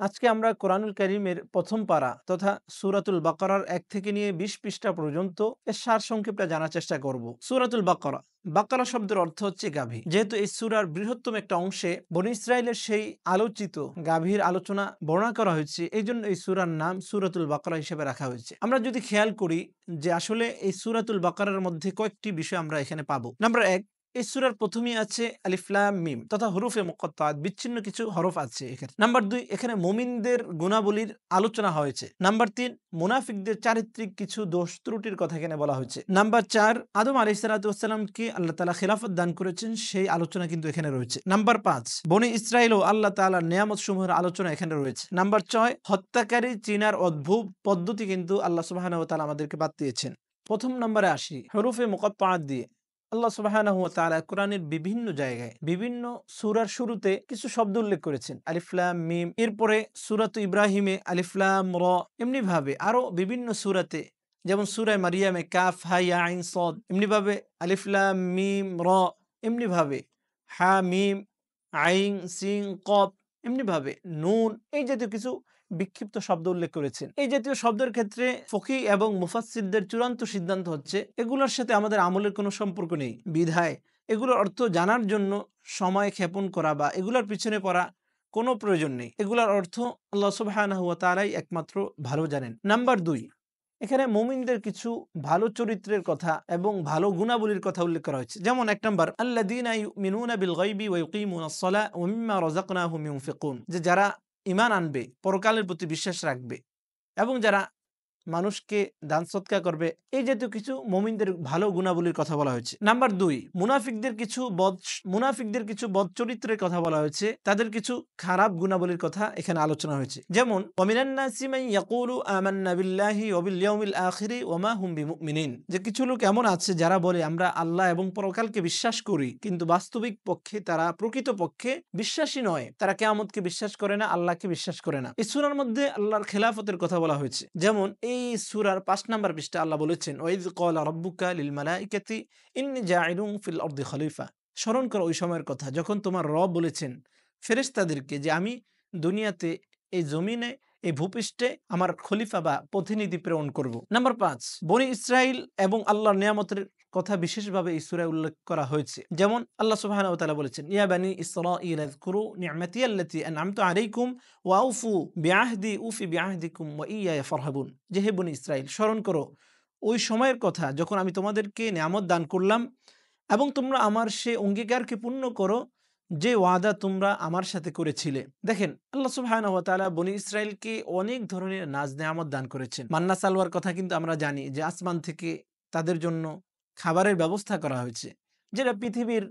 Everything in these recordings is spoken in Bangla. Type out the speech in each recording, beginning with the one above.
আজকে আমরা কোরআনুল কারীমের প্রথম পারা তথা সূরাতুল বাকারার ১ থেকে নিয়ে ২০ পৃষ্ঠা পর্যন্ত এর সারসংক্ষেপটা জানার চেষ্টা করব। সূরাতুল বাকারা, বাকারা শব্দের অর্থ হচ্ছে গাভী। যেহেতু এই সূরার বৃহত্তম একটা অংশে বনী ইসরাইলের সেই আলোচিত গাভীর আলোচনা বর্ণনা করা হয়েছে, এইজন্য এই সূরার নাম সূরাতুল বাকারা হিসেবে রাখা হয়েছে। আমরা যদি খেয়াল করি যে আসলে এই সূরাতুল বাকারার মধ্যে কয়েকটি বিষয় আমরা এখানে পাবো। নাম্বার ১, এই সূরার প্রথমেই আছে আলিফ লাম মিম তথা হুরুফে মুকাত্তাআত, বিচ্ছিন্ন কিছু হরফ আছে এখানে। নাম্বার ২, এখানে মুমিনদের গুণাবলীর আলোচনা হয়েছে। নাম্বার ৩, মুনাফিকদের চারিত্রিক কিছু দোষ ত্রুটির কথা এখানে বলা হয়েছে। নাম্বার ৪, আদম আলাইহিস সালাতু ওয়াস সালামকে আল্লাহ তাআলা খেলাফত দান করেছেন, সেই আলোচনা কিন্তু এখানে রয়েছে। নাম্বার ৫, বনী ইসরাইল ও আল্লাহ তাআলার নিয়ামত সমূহের আলোচনা এখানে রয়েছে। নাম্বার ৬, হত্যাকারী চিনার অদ্ভুত পদ্ধতি কিন্তু আল্লাহ সুবহানাহু ওয়া তাআলা আমাদেরকে বাদ দিয়েছেন। প্রথম নম্বরে আসি হুরুফে মুকাত্তাআত দিয়ে। আল্লাহ সুবহানাহু ওয়া তাআলা কোরআনের বিভিন্ন জায়গায় বিভিন্ন সূরার শুরুতে কিছু শব্দ উল্লেখ করেছেন, আলিফ লাম মিম। এরপরে সূরাত ইব্রাহিমে আলিফ লাম র, এমনি ভাবে আরো বিভিন্ন সূরাতে, যেমন সূরা মারিয়ামে কাফ হা ইয়া আইন সদ, এমনি ভাবে আলিফ লাম মিম র, এমনি ভাবে হা মিম আইন সিন কফ, এমনি ভাবে নুন, এই জাতীয় কিছু বিক্ষিপ্ত শব্দ উল্লেখ করেছেন। এই জাতীয় শব্দের ক্ষেত্রে ফকিহ এবং মুফাসসিরদের চূড়ান্ত সিদ্ধান্ত হচ্ছে এগুলোর সাথে আমাদের আমলের কোনো সম্পর্ক নেই, বিধায় এগুলোর অর্থ জানার জন্য সময় ক্ষেপণ করা বা এগুলোর পিছনে পড়া কোনো প্রয়োজন নেই। এগুলোর অর্থ আল্লাহ সুবহানাহু ওয়া তাআলাই একমাত্র ভালো জানেন। নাম্বার ২, এখানে মুমিনদের কিছু ভালো চরিত্রের কথা এবং ভালো গুণাবলীর কথা উল্লেখ করা হয়েছে। যেমন ১ নাম্বার, আল্লাযীনা ইউমিনুনা বিল গায়বি ওয়া ইউকিমুনাস সালাহ ওয়া মিম্মা রাযাকনাহুম ইউনফিকুন, যে যারা ঈমান আনবে, পরকালের প্রতি বিশ্বাস রাখবে এবং যারা মানুষকে দান সদকা করবে, এই জাতীয় কিছু মুমিনদের ভালো গুণাবলীর কথা বলা হয়েছে। নাম্বার ২, মুনাফিকদের কিছু বদ চরিত্রের কথা বলা হয়েছে, তাদের কিছু খারাপ গুণাবলীর কথা এখানে আলোচনা হয়েছে। যেমন ওয়ামিনান নাসি মান ইয়াকুলু আমান্না বিল্লাহি ওয়া বিল ইয়াউমিল আখিরি ওয়া মা হুম বিমুমিনিন, যে কিছু লোক এমন আছে যারা বলে আমরা আল্লাহ এবং পরকালকে বিশ্বাস করি, কিন্তু বাস্তবিক পক্ষে তারা প্রকৃত পক্ষে বিশ্বাসী নয়। তারা কিয়ামতকে বিশ্বাস করে না, আল্লাহকে বিশ্বাস করে না। এই সূরার মধ্যে আল্লাহর খেলাফতের কথা বলা হয়েছে। যেমন এই সূরার ৫ নাম্বার পৃষ্ঠা আল্লাহ বলেছেন, ওয়াইয ক্বালা রাব্বুকা লিল মালাইকাতি ইন্নী জাইলুন ফিল আরদি খলিফা। স্মরণ করো ওই সময়ের কথা যখন তোমার রব বলেছেন ফেরেশতাদেরকে যে আমি দুনিয়াতে, এই জমিনে, এই ভূপৃষ্ঠে আমার খলিফা বা প্রতিনিধি প্রেরণ করব। নাম্বার ৫, বনী ইসরাইল এবং আল্লাহর নিয়ামতের কথা বিশেষভাবে এই সূরায় উল্লেখ করা হয়েছে। যেমন আল্লাহ সুবহানাহু ওয়া তাআলা বলেছেন, ইয়া বানি ইসরাঈল আযকুরু নি'মাতি আল্লাতী আন'আমতু আলাইকুম ওয়া আউফু বিআহদি উফি বিআহদিকুম ওয়া ইয়্যায়া ফারহাবুন, যে হে বনী ইসরাইল স্মরণ করো ওই সময়ের কথা যখন আমি তোমাদেরকে নিয়ামত দান করলাম এবং তোমরা আমার সে অঙ্গীকারকে পূর্ণ করো যে ওয়াদা তোমরা আমার সাথে করেছিলে। দেখেন আল্লাহ সুবহানাহু ওয়া তাআলা বনী ইসরাইলকে অনেক ধরনের নাজ নেয়ামত দান করেছেন। মান্না সালওয়ার কথা কিন্তু আমরা জানি যে আসমান থেকে তাদের জন্য খাবারের ব্যবস্থা করা হয়েছে, যেটা পৃথিবীর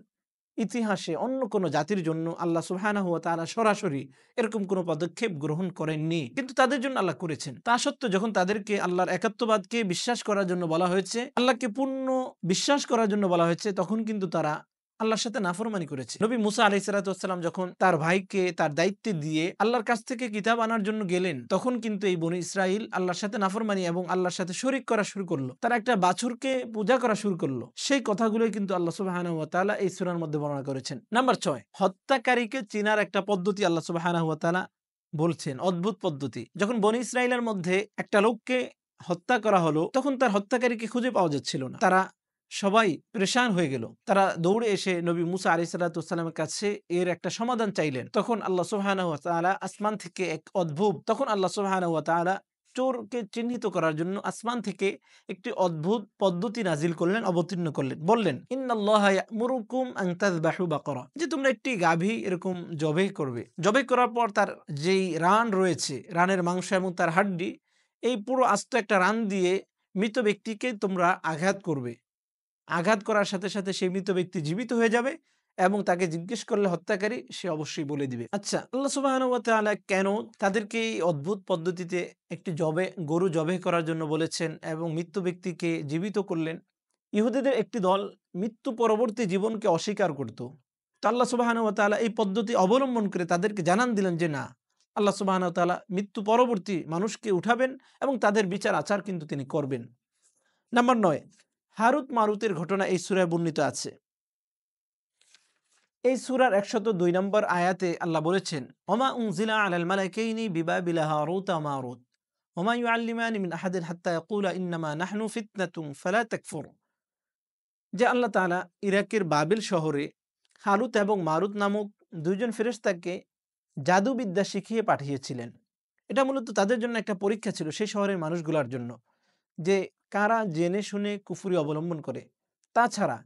ইতিহাসে অন্য কোনো জাতির জন্য আল্লাহ সুবহানাহু ওয়া তাআলা সরাসরি এরকম কোনো পদক্ষেপ গ্রহণ করেননি, কিন্তু তাদের জন্য আল্লাহ করেছেন। তা সত্ত্বেও যখন তাদেরকে আল্লাহর একাত্মবাদকে বিশ্বাস করার জন্য বলা হয়েছে, আল্লাহকে পূর্ণ বিশ্বাস করার জন্য বলা হয়েছে, তখন কিন্তু তারা আল্লাহর সাথে নাফরমানি করেছে। নবী মুসা আলাইহিস সালাতু ওয়াস সালাম যখন তার ভাইকে তার দায়িত্বে দিয়ে আল্লাহর কাছ থেকে কিতাব আনার জন্য গেলেন, তখন কিন্তু এই বনী ইসরাইল আল্লাহর সাথে নাফরমানি এবং আল্লাহর সাথে শরীক করা শুরু করলো। তারা একটা বাছুরকে পূজা করা শুরু করলো। সেই কথাগুলোই কিন্তু আল্লাহ সুবহানাহু ওয়া তাআলা এই সূরার মধ্যে বর্ণনা করেছেন। নাম্বার ৬, হত্যাকারীকে চিনার একটা পদ্ধতি আল্লাহ সুবহানাহু ওয়া তাআলা বলছেন, অদ্ভুত পদ্ধতি। যখন বনী ইসরাইলের মধ্যে একটা লোককে হত্যা করা হলো, তখন তার হত্যাকারীকে খুঁজে পাওয়া যাচ্ছিল না। তারা সবাই পেরেশান হয়ে গেল। তারা দৌড়ে এসে নবী মুসা আলাইহিস সালাতু ওয়াস সালামের কাছে এর একটা সমাধান চাইলেন। তখন আল্লাহ সুবহানাহু ওয়া তাআলা আসমান থেকে এক অদ্ভুত, তখন আল্লাহ সুবহানাহু ওয়া তাআলা চোরকে চিহ্নিত করার জন্য আসমান থেকে একটি অদ্ভুত পদ্ধতি নাজিল করলেন, অবতীর্ণ করলেন। বললেন, ইন্নাল্লাহা ইয়া'মুরুকুম আন তাযবাহু বাকারা, যে তোমরা একটি গাভী এরকম জবেহ করবে। জবেহ করার পর তার যেই রান রয়েছে, রানের মাংস এবং তার হাড্ডি, এই পুরো আস্ত একটা রান দিয়ে মৃত ব্যক্তিকে তোমরা আঘাত করবে। আঘাত করার সাথে সাথে সেই মৃত ব্যক্তি জীবিত হয়ে যাবে এবং তাকে জিজ্ঞেস করলে হত্যাকারী সে অবশ্যই বলে দিবে। আচ্ছা, আল্লাহ সুবহানাহু ওয়া তাআলা কেন তাদেরকে এই অদ্ভুত পদ্ধতিতে একটি গরু জবেহ করার জন্য বলেছেন এবং মৃত্যু ব্যক্তিকে জীবিত করলেন? ইহুদিদের একটি দল মৃত্যু পরবর্তী জীবনকে অস্বীকার করত। তো আল্লাহ সুবহানাহু ওয়া তাআলা এই পদ্ধতি অবলম্বন করে তাদেরকে জানান দিলেন যে না, আল্লাহ সুবহানাহু ওয়া তাআলা মৃত্যু পরবর্তী মানুষকে উঠাবেন এবং তাদের বিচার আচার কিন্তু তিনি করবেন। নাম্বার ৯, হারুত মারুতের ঘটনা এই সূরায় বর্ণিত আছে। এই সূরার ১০২ নম্বর আয়াতে আল্লাহ বলেছেন, ওমা উনজিলা আলাল মালাকাইনি বিবাবিল হারুত ওয়া মারুত ওমা ইউআল্লিমানি মিন আহাদিন হাত্তা ইয়াকুলা ইন্নামা নাহনু ফিতনাতুন ফালা তাকফুর। যে আল্লাহ তাআলা ইরাকের বাবিল শহরে হারুত এবং মারুত নামক দুইজন ফেরেশতাকে জাদুবিদ্যা শিখিয়ে পাঠিয়েছিলেন। এটা মূলত তাদের জন্য একটা পরীক্ষা ছিল, সেই শহরের মানুষগুলার জন্য, যে কারা জেনে শুনে কুফরি অবলম্বন করে। তাছাড়া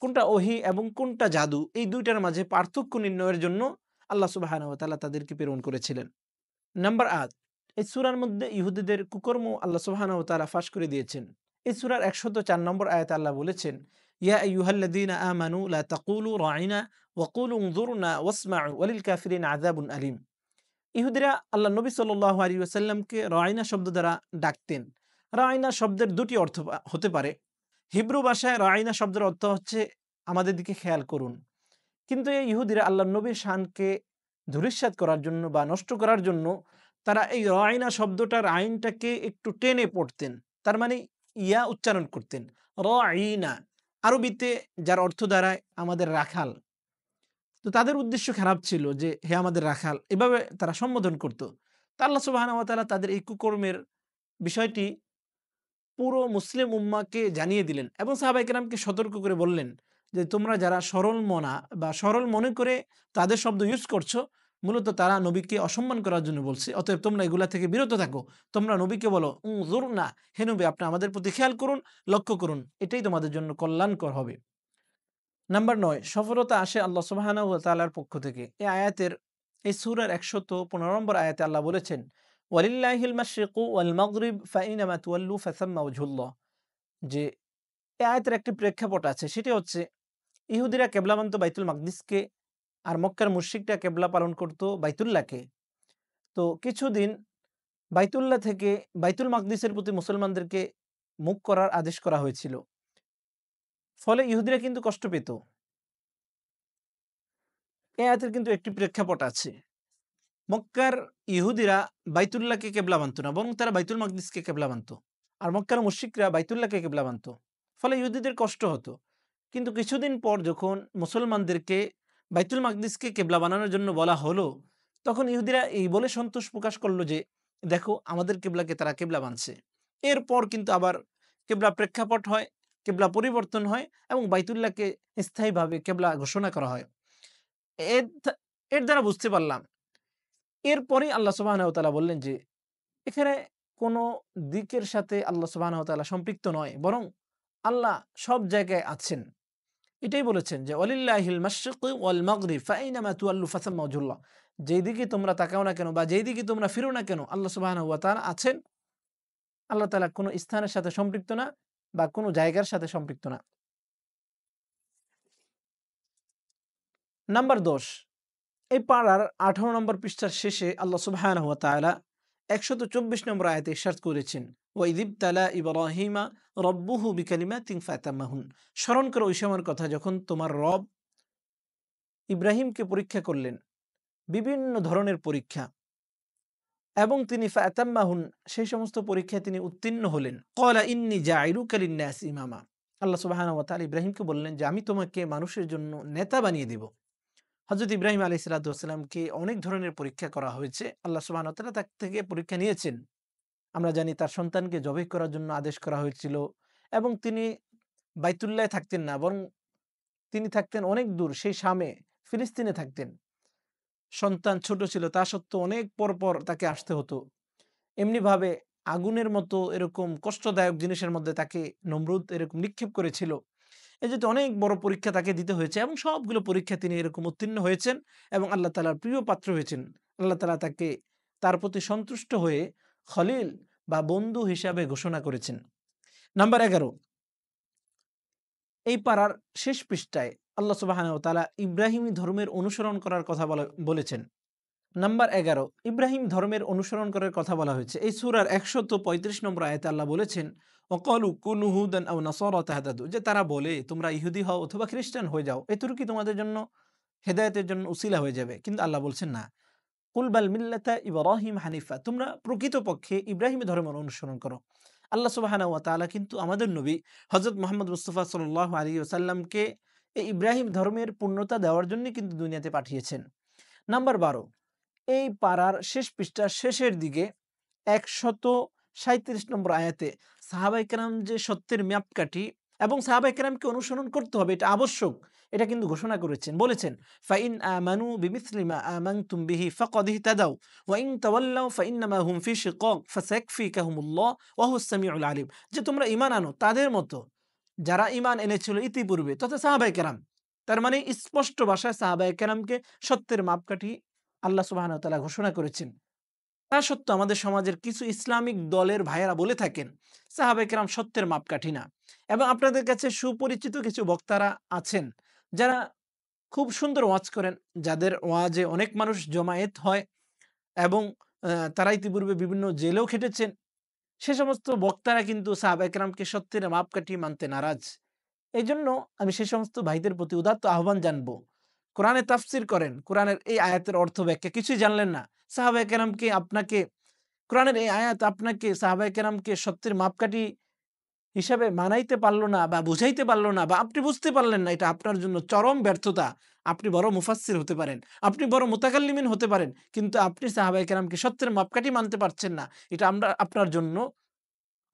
কোনটা ওহী এবং কোনটা জাদু, এই দুইটার মাঝে পার্থক্য নির্ণয়ের জন্য আল্লাহ সুবহানাহু ওয়া তাআলা তাদেরকে প্রেরণ করেছিলেন। নাম্বার ৮, এই সূরার মধ্যে ইহুদিদের কুকর্ম আল্লাহ সুবহানাহু ওয়া তাআলা ফাঁস করে দিয়েছেন। এই সূরার ১০৪ নম্বর আয়াতে আল্লাহ বলেছেন, ইয়া আইয়ুহাল্লাযীনা আমানু লা তাকুলু রাঈনা ওয়া কুলু উনজুরনা ওয়াসমাউ ওয়ালিল কাফিরিনা আযাবুন আলীম। ইহুদিরা আল্লাহ নবী সাল্লাল্লাহু আলাইহি ওয়াসাল্লামকে রাঈনা শব্দ দ্বারা ডাকতেন। রাঈনা শব্দের দুটি অর্থ হতে পারে। হিব্রু ভাষায় রাঈনা শব্দের অর্থ হচ্ছে আমাদের দিকে খেয়াল করুন। কিন্তু এই ইহুদিরা আল্লাহর নবীর শানকে ধূলিসাৎ করার জন্য বা নষ্ট করার জন্য তারা এই রাঈনা শব্দটার আইনটাকে একটু টেনে পড়তেন। তার মানে ইয়া উচ্চারণ করতেন রাঈনা, আরবিতে যার অর্থ দাঁড়ায় আমাদের রাখাল। তো তাদের উদ্দেশ্য খারাপ ছিল যে হে আমাদের রাখাল, এভাবে তারা সম্বোধন করত। তা আল্লাহ সুবহানাহু ওয়া তাআলা তাদের এই কুকর্মের বিষয়টি পুরো মুসলিম উম্মাহকে জানিয়ে দিলেন এবং সাহাবায়ে কেরামকে সতর্ক করে বললেন যে তোমরা যারা সরল মনা বা সরল মনে করে তাদের শব্দ ইউজ করছো, মূলত তারা নবীকে অসম্মান করার জন্য বলছে। অতএব তোমরা এগুলা থেকে বিরত থাকো। তোমরা নবীকে বলো উনজুরনা, হে নবী আপনি আমাদের প্রতি খেয়াল করুন, লক্ষ্য করুন, এটাই তোমাদের জন্য কল্যাণকর হবে। নাম্বার ৯, সফলতা আসে আল্লাহ সুবহানাহু ওয়া তাআলার পক্ষ থেকে। এই সূরার ১১৫ নম্বর আয়াতে আল্লাহ বলেছেন, ওয়ালিল্লাহিল মাশরিকু ওয়াল মাগরিব ফাইনামা তুওয়াল্লু ফাসাম্মা ওয়াজহুল্লাহ। যে এই আয়াতের একটি প্রেক্ষাপট আছে, সেটি হচ্ছে ইহুদিরা কিবলা মানত বাইতুল মাকদিসকে, আর মক্কার মুশরিকরা কিবলা পালন করত বাইতুল্লাহকে। তো কিছুদিন বাইতুল্লাহ থেকে বাইতুল মাকদিসের প্রতি মুসলমানদেরকে মুখ করার আদেশ করা হয়েছিল। ফলে ইহুদিরা কিন্তু কষ্ট পেত। এই আয়াতের কিন্তু একটি প্রেক্ষাপট আছে। মক্কার ইহুদিরা বাইতুল্লাহকে কেবলা মানত না, বরং তারা বাইতুল মাকদিসকে কেবলা মানত। আর মক্কার মুশরিকরা বাইতুল্লাহকে কেবলা মানত। ফলে ইহুদিদের কষ্ট হতো। কিন্তু কিছুদিন পর যখন মুসলমানদেরকে বাইতুল মাকদিসকে কেবলা বানানোর জন্য বলা হলো, তখন ইহুদিরা এই বলে সন্তোষ প্রকাশ করলো যে দেখো আমাদের কেবলাকে তারা কেবলা মানছে। এরপর কিন্তু আবার কেবলা প্রেক্ষাপট হয়, কেবলা পরিবর্তন হয় এবং বাইতুল্লাহকে স্থায়ীভাবে কেবলা ঘোষণা করা হয়। এর এর দ্বারা বুঝতে পারলাম, এরপরেই আল্লাহ সুবহানাহু ওয়া তাআলা বললেন যে এখানে কোনো দিকের সাথে আল্লাহ সুবহানাহু ওয়া তাআলা সম্পৃক্ত নয়, বরং আল্লাহ সব জায়গায় আছেন। এটাই বলেছেন যে ওয়ালিল্লাহিল মাশরিকু ওয়াল মাগরিব ফাইনামা তুওয়াল্লু ফাসাম্মা ওয়াজহুল্লাহ। যেই দিকে তোমরা তাকাও না কেন বা যেই দিকে তোমরা ফিরো না কেন, আল্লাহ সুবহানাহু ওয়া তাআলা আছেন। আল্লাহ তাআলা কোনো স্থানের সাথে সম্পৃক্ত না বা কোনো জায়গার সাথে সম্পৃক্ত না। নাম্বার ১০, এই পাড়ার ১৮ নম্বর পৃষ্ঠার শেষে আল্লাহ সুবহানাহু ওয়া তাআলা ১২৪ নম্বর আয়াতে ইরশাদ করেছেন, ওয়াইয ইবতালা ইব্রাহিমা রাব্বুহু বিকালিমাতিন ফাতাম্মাহুন। স্মরণ করো ওই সময়ের কথা যখন তোমার রব ইব্রাহিমকে পরীক্ষা করলেন, বিভিন্ন ধরনের পরীক্ষা, এবং তিনি ফাতাম্মাহুন, সেই সমস্ত পরীক্ষায় তিনি উত্তীর্ণ হলেন। ক্বালা ইন্নী জাইলুকা লিন্নাসি ইমামা। আল্লাহ সুবহানাহু ওয়া তাআলা ইব্রাহিমকে বললেন যে আমি তোমাকে মানুষের জন্য নেতা বানিয়ে দেব। হযরত ইব্রাহিম আলাইহিস সালাতু ওয়াস সালামকে অনেক ধরনের পরীক্ষা করা হয়েছে। আল্লাহ সুবহানাহু ওয়া তাআলা তার থেকে পরীক্ষা নিয়েছেন। আমরা জানি তার সন্তানকে জবাই করার জন্য আদেশ করা হয়েছিল এবং তিনি বাইতুল্লাহে থাকতেন না, বরং তিনি থাকতেন অনেক দূর, সেই শামে, ফিলিস্তিনে থাকতেন। সন্তান ছোট ছিল, তা সত্ত্বেও অনেক পর তাকে আসতে হতো। এমনিভাবে আগুনের মতো এরকম কষ্টদায়ক জিনিসের মধ্যে তাকে নমরুদ এরকম নিক্ষেপ করেছিল। এই যে অনেক বড় পরীক্ষা তাকে দিতে হয়েছে এবং সবগুলো পরীক্ষা তিনি এরকম উত্তীর্ণ হয়েছেন এবং আল্লাহ তাআলার প্রিয় পাত্র হয়েছেন। আল্লাহ তাআলা তাকে তার প্রতি সন্তুষ্ট হয়ে খলিল বা বন্ধু হিসাবে ঘোষণা করেছেন। নাম্বার ১১, এই পারার শেষ পৃষ্ঠায় আল্লাহ সুবহানাহু ওয়া তাআলা ইব্রাহিমী ধর্মের অনুসরণ করার কথা বলেছেন। নাম্বার ১১, ইব্রাহিম ধর্মের অনুসরণ করার কথা বলা হয়েছে। এই সূরার ১৩৫ নম্বর আয়াতে আল্লাহ বলেছেন, ওয়াকালু কুনু হুদান আও নাসারা তাহতাদু, যে তারা বলে তোমরা ইহুদি হও অথবা খ্রিস্টান হয়ে যাও, এতটুকুই তোমাদের জন্য হেদায়েতের জন্য উসিলা হয়ে যাবে। কিন্তু আল্লাহ বলছেন না, কুল বাল মিল্লাতা ইব্রাহিম হানিফা, তোমরা প্রকৃতপক্ষে ইব্রাহিমী ধর্মের অনুসরণ করো। আল্লাহ সুবহানাহু ওয়া তাআলা কিন্তু আমাদের নবী হযরত মুহাম্মদ মুস্তাফা সাল্লাল্লাহু আলাইহি ওয়াসাল্লামকে এই ইব্রাহিম ধর্মের পূর্ণতা দেওয়ার জন্য কিন্তু দুনিয়াতে পাঠিয়েছেন। নাম্বার 12, এই পারার শেষ পৃষ্ঠার শেষের দিকে 137 নম্বর আয়াতে সাহাবায়ে কেরাম যে সত্যের মাপকাঠি এবং সাহাবায়ে কেরামকে অনুসরণ করতে হবে, এটা আবশ্যক, এটা কিন্তু ঘোষণা করেছেন। বলেছেন, ফাইন আমানু বিমিসলি মা আমানতুম বিহি ফাকাদ ইহতাদাউ ওয়া ইন তাওয়াল্লাউ ফাইন্নামা হুম ফি শিকাক ফাসায়াকফিকাহুমুল্লাহ ওয়া হুয়াস সামিউল আলিম। যে তোমরা ঈমান আনো তাদের মতো যারা ঈমান এনেছিল ইতিপূর্বে তথা সাহাবায়ে কেরাম। তার মানে স্পষ্ট ভাষায় সাহাবায়ে কেরামকে সত্যের মাপকাঠি আল্লাহ সুবহানাহু ওয়া তাআলা ঘোষণা করেছেন। তা সত্ত্বেও আমাদের সমাজের কিছু ইসলামিক দলের ভাইয়েরা বলে থাকেন সাহাবায়ে কেরাম সত্যের মাপকাঠি না। এবং আপনাদের কাছে সুপরিচিত কিছু বক্তারা আছেন যারা খুব সুন্দর ওয়াজ করেন, যাদের ওয়াজে অনেক মানুষ জমায়েত হয় এবং তারা ইতিপূর্বে বিভিন্ন জেলেও খেটেছেন। সে সমস্ত বক্তারা কিন্তু সাহাবায়ে কেরামকে সত্যের মাপকাঠি মানতে নারাজ। এইজন্য আমি সে সমস্ত ভাইদের প্রতি উদাত্ত আহ্বান জানবো, কোরআনে তাফসির করেন, কোরআনের এই আয়াতের অর্থ ব্যাখ্যা কিছুই জানলেন না। সাহাবায়ে কেরামকে আপনাকে কোরআনের এই আয়াত আপনাকে সাহাবায়ে কেরামকে সত্যের মাপকাঠি হিসাবে মানাইতে পারল না বা বুঝাইতে পারল না বা আপনি বুঝতে পারলেন না, এটা আপনার জন্য চরম ব্যর্থতা। আপনি বড় মুফাসসির হতে পারেন, আপনি বড় মুতাকাল্লিমিন হতে পারেন, কিন্তু আপনি সাহাবায়ে কেরামকে সত্যের মাপকাঠি মানতে পারছেন না। এটা আপনার জন্য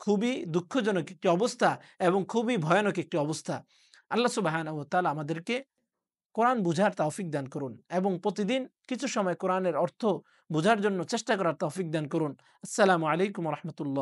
খুবই দুঃখজনক একটি অবস্থা এবং খুবই ভয়ানক একটি অবস্থা। আল্লাহ সুবহানাহু ওয়া তাআলা আমাদেরকে কোরআন বুঝার তৌফিক দান করুন এবং প্রতিদিন কিছু সময় কোরআনের অর্থ বোঝার জন্য চেষ্টা করার তৌফিক দান করুন। আসসালামু আলাইকুম ওয়া রাহমাতুল্লাহ।